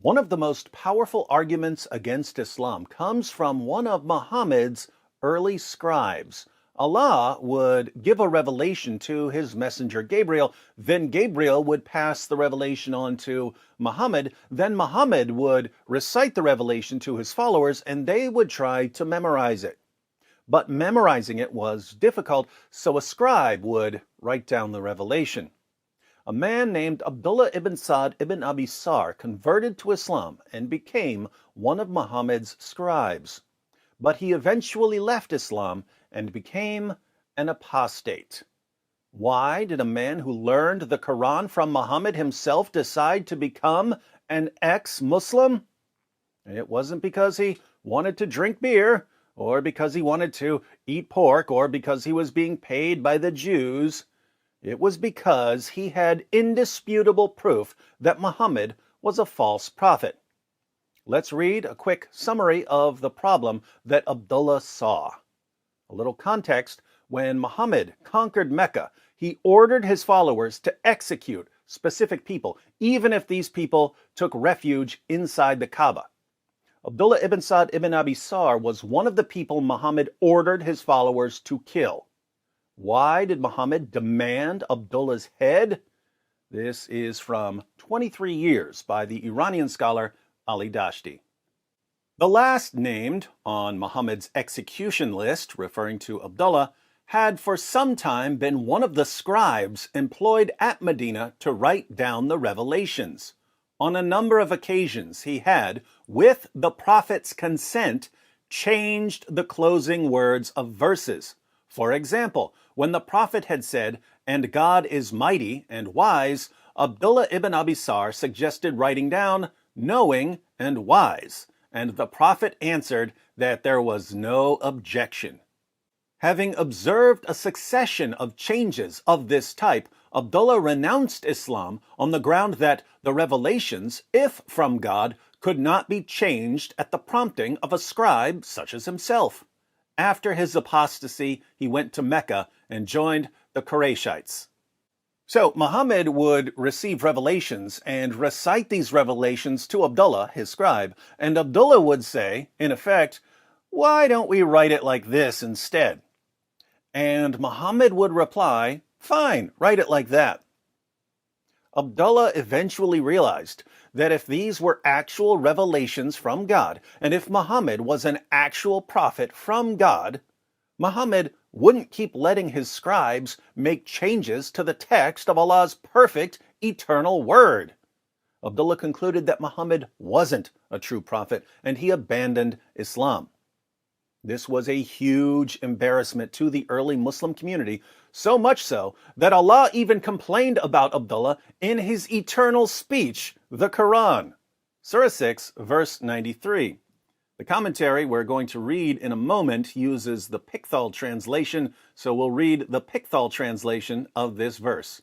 One of the most powerful arguments against Islam comes from one of Muhammad's early scribes. Allah would give a revelation to his messenger Gabriel, then Gabriel would pass the revelation on to Muhammad, then Muhammad would recite the revelation to his followers, and they would try to memorize it. But memorizing it was difficult, so a scribe would write down the revelation. A man named Abdullah ibn Sa'd ibn Abi Sarh converted to Islam and became one of Muhammad's scribes. But he eventually left Islam and became an apostate. Why did a man who learned the Quran from Muhammad himself decide to become an ex-Muslim? It wasn't because he wanted to drink beer, or because he wanted to eat pork, or because he was being paid by the Jews. It was because he had indisputable proof that Muhammad was a false prophet. Let's read a quick summary of the problem that Abdullah saw. A little context: when Muhammad conquered Mecca, he ordered his followers to execute specific people, even if these people took refuge inside the Kaaba. Abdullah ibn Sa'd ibn Abi Sarh was one of the people Muhammad ordered his followers to kill. Why did Muhammad demand Abdullah's head? This is from 23 Years by the Iranian scholar Ali Dashti. The last named on Muhammad's execution list, referring to Abdullah, had for some time been one of the scribes employed at Medina to write down the revelations. On a number of occasions, he had, with the Prophet's consent, changed the closing words of verses. For example, when the Prophet had said, "And God is mighty and wise," Abdullah ibn Abi Sarh suggested writing down, "knowing and wise," and the Prophet answered that there was no objection. Having observed a succession of changes of this type, Abdullah renounced Islam on the ground that the revelations, if from God, could not be changed at the prompting of a scribe such as himself. After his apostasy, he went to Mecca and joined the Qurayshites. So Muhammad would receive revelations and recite these revelations to Abdullah, his scribe, and Abdullah would say, in effect, "Why don't we write it like this instead?" And Muhammad would reply, "Fine, write it like that." Abdullah eventually realized that if these were actual revelations from God, and if Muhammad was an actual prophet from God, Muhammad wouldn't keep letting his scribes make changes to the text of Allah's perfect, eternal word. Abdullah concluded that Muhammad wasn't a true prophet, and he abandoned Islam. This was a huge embarrassment to the early Muslim community, so much so that Allah even complained about Abdullah in his eternal speech, the Quran. Surah 6, verse 93. The commentary we're going to read in a moment uses the Pickthall translation, so we'll read the Pickthall translation of this verse.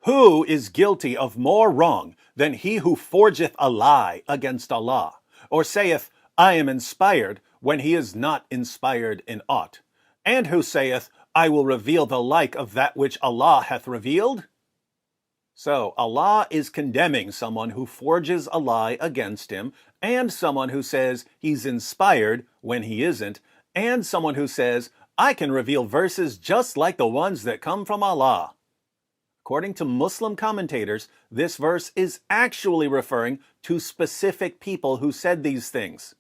"Who is guilty of more wrong than he who forgeth a lie against Allah, or saith, I am inspired, when he is not inspired in aught, and who saith, I will reveal the like of that which Allah hath revealed?" So Allah is condemning someone who forges a lie against him, and someone who says he's inspired when he isn't, and someone who says, I can reveal verses just like the ones that come from Allah. According to Muslim commentators, this verse is actually referring to specific people who said these things.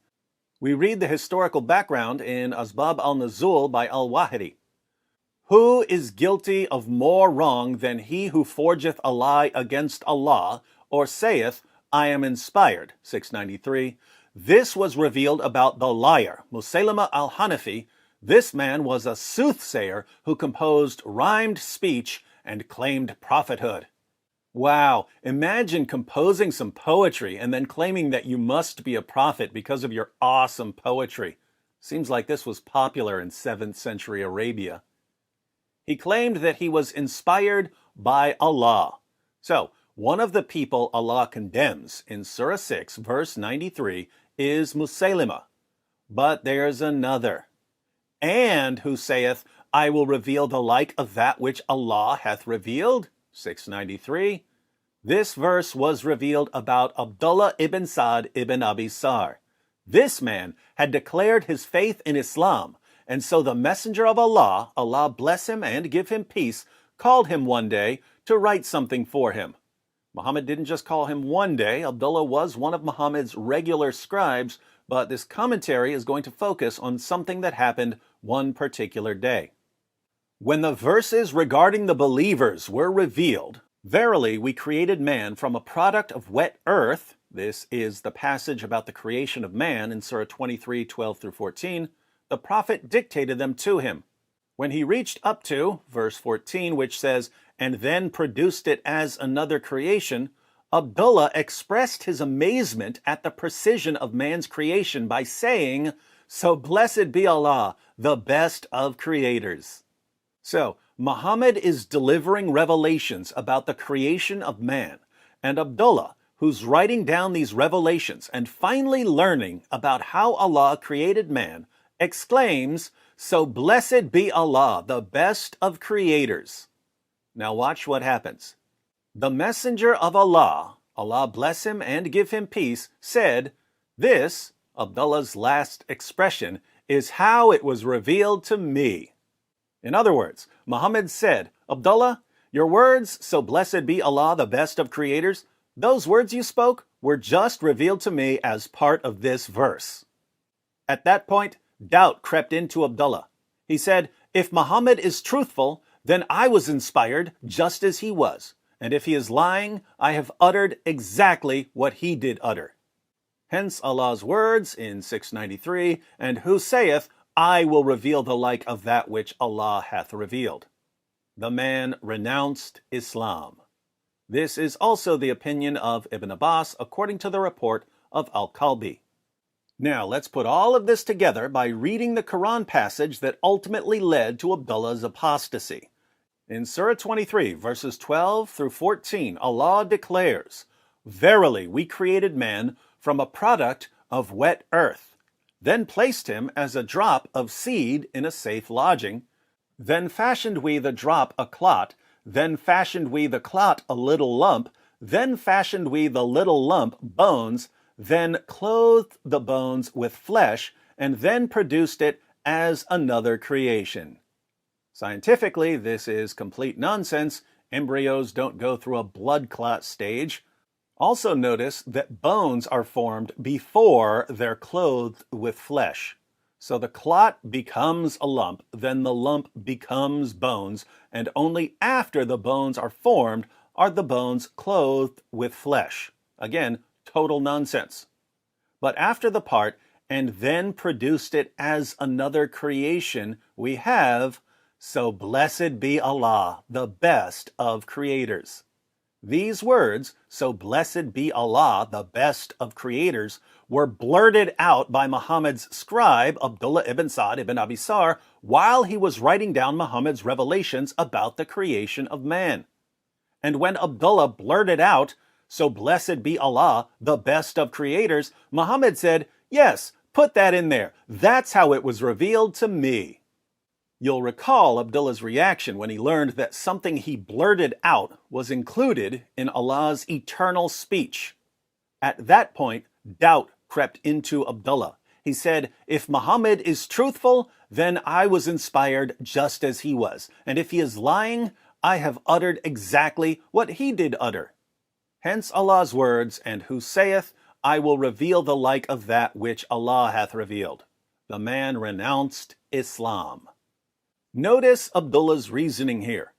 We read the historical background in Asbab al-Nuzul by al-Wahidi. "Who is guilty of more wrong than he who forgeth a lie against Allah, or saith, I am inspired?" 693. This was revealed about the liar, Musaylama al-Hanafi. This man was a soothsayer who composed rhymed speech and claimed prophethood. Wow, imagine composing some poetry and then claiming that you must be a prophet because of your awesome poetry. Seems like this was popular in 7th century Arabia. He claimed that he was inspired by Allah. So, one of the people Allah condemns in Surah 6, verse 93, is Musaylima. But there's another. "And who saith, I will reveal the like of that which Allah hath revealed?" 693. This verse was revealed about Abdullah ibn Sa'd ibn Abi Sarh. This man had declared his faith in Islam, and so the messenger of Allah, Allah bless him and give him peace, called him one day to write something for him. Muhammad didn't just call him one day. Abdullah was one of Muhammad's regular scribes, but this commentary is going to focus on something that happened one particular day. When the verses regarding the believers were revealed, verily we created man from a product of wet earth. This is the passage about the creation of man in Surah 23, 12 through 14. The prophet dictated them to him. When he reached up to verse 14, which says, and then produced it as another creation, Abdullah expressed his amazement at the precision of man's creation by saying, so blessed be Allah, the best of creators. So, Muhammad is delivering revelations about the creation of man, and Abdullah, who's writing down these revelations and finally learning about how Allah created man, exclaims, so blessed be Allah, the best of creators. Now watch what happens. The messenger of Allah, Allah bless him and give him peace, said, this, Abdullah's last expression, is how it was revealed to me. In other words, Muhammad said, Abdullah, your words, so blessed be Allah, the best of creators, those words you spoke were just revealed to me as part of this verse. At that point, doubt crept into Abdullah. He said, if Muhammad is truthful, then I was inspired just as he was. And if he is lying, I have uttered exactly what he did utter. Hence Allah's words in 693, and who saith, I will reveal the like of that which Allah hath revealed. The man renounced Islam. This is also the opinion of Ibn Abbas, according to the report of Al-Kalbi. Now, let's put all of this together by reading the Quran passage that ultimately led to Abdullah's apostasy. In Surah 23, verses 12 through 14, Allah declares, verily we created man from a product of wet earth, then placed him as a drop of seed in a safe lodging, then fashioned we the drop a clot, then fashioned we the clot a little lump, then fashioned we the little lump bones, then clothed the bones with flesh, and then produced it as another creation. Scientifically, this is complete nonsense. Embryos don't go through a blood clot stage. Also notice that bones are formed before they're clothed with flesh. So the clot becomes a lump, then the lump becomes bones, and only after the bones are formed are the bones clothed with flesh. Again, total nonsense. But after the part, and then produced it as another creation, we have, so blessed be Allah, the best of creators. These words, so blessed be Allah, the best of creators, were blurted out by Muhammad's scribe, Abdullah ibn Sa'd ibn Abi Sarh, while he was writing down Muhammad's revelations about the creation of man. And when Abdullah blurted out, so blessed be Allah, the best of creators, Muhammad said, yes, put that in there. That's how it was revealed to me. You'll recall Abdullah's reaction when he learned that something he blurted out was included in Allah's eternal speech. At that point, doubt crept into Abdullah. He said, if Muhammad is truthful, then I was inspired just as he was. And if he is lying, I have uttered exactly what he did utter. Hence Allah's words, and who saith, I will reveal the like of that which Allah hath revealed. The man renounced Islam. Notice Abdullah's reasoning here.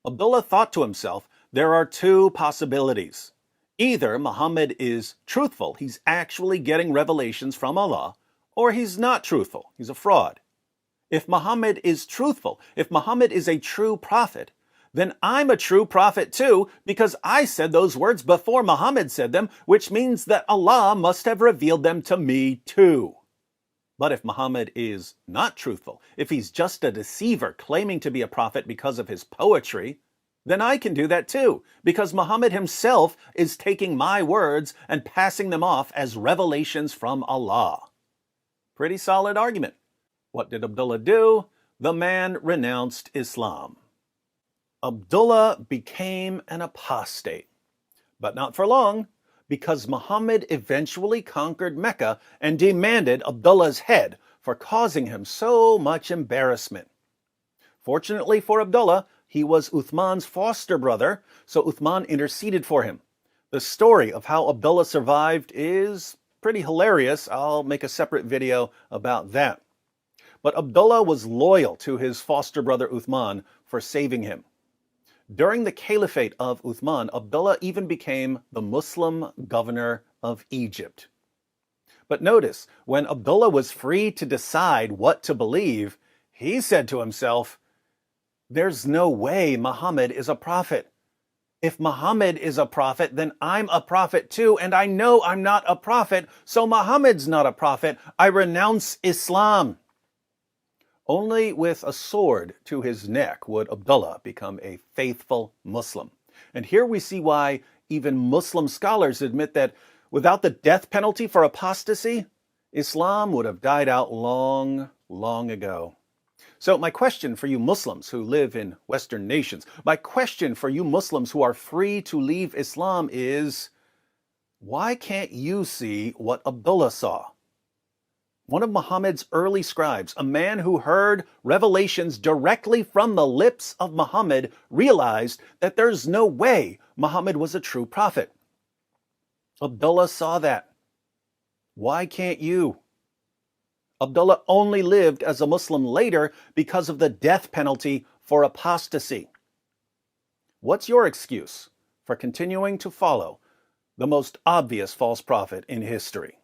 Abdullah thought to himself, there are two possibilities. Either Muhammad is truthful, he's actually getting revelations from Allah, or he's not truthful, he's a fraud. If Muhammad is truthful, if Muhammad is a true prophet, then I'm a true prophet too, because I said those words before Muhammad said them, which means that Allah must have revealed them to me too. But if Muhammad is not truthful, if he's just a deceiver claiming to be a prophet because of his poetry, then I can do that too, because Muhammad himself is taking my words and passing them off as revelations from Allah. Pretty solid argument. What did Abdullah do? The man renounced Islam. Abdullah became an apostate. But not for long, because Muhammad eventually conquered Mecca and demanded Abdullah's head for causing him so much embarrassment. Fortunately for Abdullah, he was Uthman's foster brother, so Uthman interceded for him. The story of how Abdullah survived is pretty hilarious. I'll make a separate video about that. But Abdullah was loyal to his foster brother Uthman for saving him. During the caliphate of Uthman, Abdullah even became the Muslim governor of Egypt. But notice, when Abdullah was free to decide what to believe, he said to himself, "There's no way Muhammad is a prophet. If Muhammad is a prophet, then I'm a prophet too, and I know I'm not a prophet, so Muhammad's not a prophet. I renounce Islam." Only with a sword to his neck would Abdullah become a faithful Muslim. And here we see why even Muslim scholars admit that without the death penalty for apostasy, Islam would have died out long, long ago. So my question for you Muslims who live in Western nations, my question for you Muslims who are free to leave Islam is, why can't you see what Abdullah saw? One of Muhammad's early scribes, a man who heard revelations directly from the lips of Muhammad, realized that there's no way Muhammad was a true prophet. Abdullah saw that. Why can't you? Abdullah only lived as a Muslim later because of the death penalty for apostasy. What's your excuse for continuing to follow the most obvious false prophet in history?